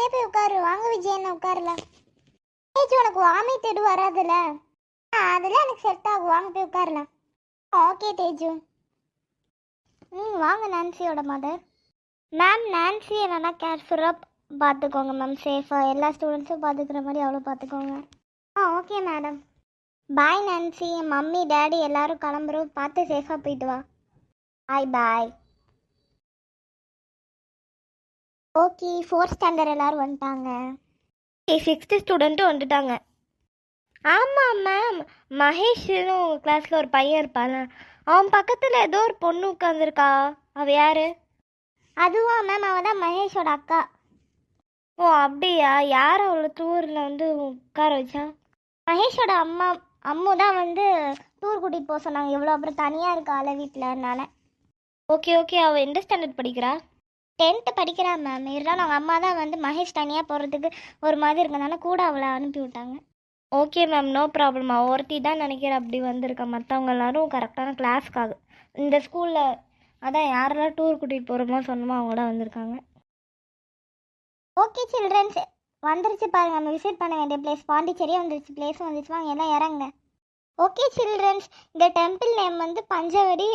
பக்கத்துலேயே போய் உட்காரு. வாங்க விஜயன் உட்காருல. ஏஜ் உனக்கு வாமிட் எடு வராதுல்ல? அதெல்லாம் எனக்கு செட் ஆகும். வாங்க போய் உட்காருல. ஓகே தேஜு. வாங்க நான்சியோட மதர். மேம் நான்சி என்னன்னா கேர்ஃபுல்லாக பார்த்துக்கோங்க மேம். சேஃபாக எல்லா ஸ்டூடெண்ட்ஸும் பார்த்துக்கிற மாதிரி அவ்வளோ பார்த்துக்கோங்க. Okay madam. Bye Nancy. Mummy daddy எல்லாரும் கிளம்புறோம். பார்த்து சேஃபாக போயிட்டு வா. பாய். ஓகே 4th ஸ்டாண்டர்ட் எல்லாரும் வந்துட்டாங்க. 6th ஸ்டூடெண்ட்டும் வந்துட்டாங்க. ஆமாம் மேம். மகேஷ்னு கிளாஸில் ஒரு பையன் இருப்பான். அவன் பக்கத்தில் ஏதோ ஒரு பொண்ணு உட்காந்துருக்கா. அவள் யார்? அதுவா மேம், அவள் தான் மகேஷோட அக்கா. ஓ அப்படியா? யார் அவளை டூரில் வந்து உட்கார வச்சா? மகேஷோட அம்மு தான் வந்து டூர் கூட்டிகிட்டு போக சொன்னாங்க. எவ்வளோ அப்புறம் தனியாக இருக்காள் வீட்டில்னால. ஓகே அவள் எந்த ஸ்டாண்டர்ட் படிக்கிறா? 10th படிக்கிறா மேம். இருந்தாலும் அவங்க அம்மா தான் வந்து மகேஷ் தனியாக போகிறதுக்கு ஒரு மாதிரி இருக்கிறதுனால கூட அவளை அனுப்பி விட்டாங்க. Okay ma'am, no problem. ஒருத்தி தான் நினைக்கிறேன் அப்படி வந்திருக்கா. மற்றவங்க எல்லாரும் கரெக்டான கிளாஸ்க்காக இந்த ஸ்கூலில் அதான் யாரெல்லாம் டூர் கூட்டிகிட்டு போகிறோமோ சொன்னமோ அவங்களாம் வந்திருக்காங்க. ஓகே சில்ட்ரன்ஸ், வந்துருச்சு பாருங்க. நம்ம விசிட் பண்ண வேண்டிய பிளேஸ் பாண்டிச்சேரியே வந்துருச்சு. பிளேஸும் வந்துச்சு. வாங்க எல்லாம் இறங்க. ஓகே சில்ட்ரன்ஸ், இந்த டெம்பிள் நேம் வந்து பஞ்சவடி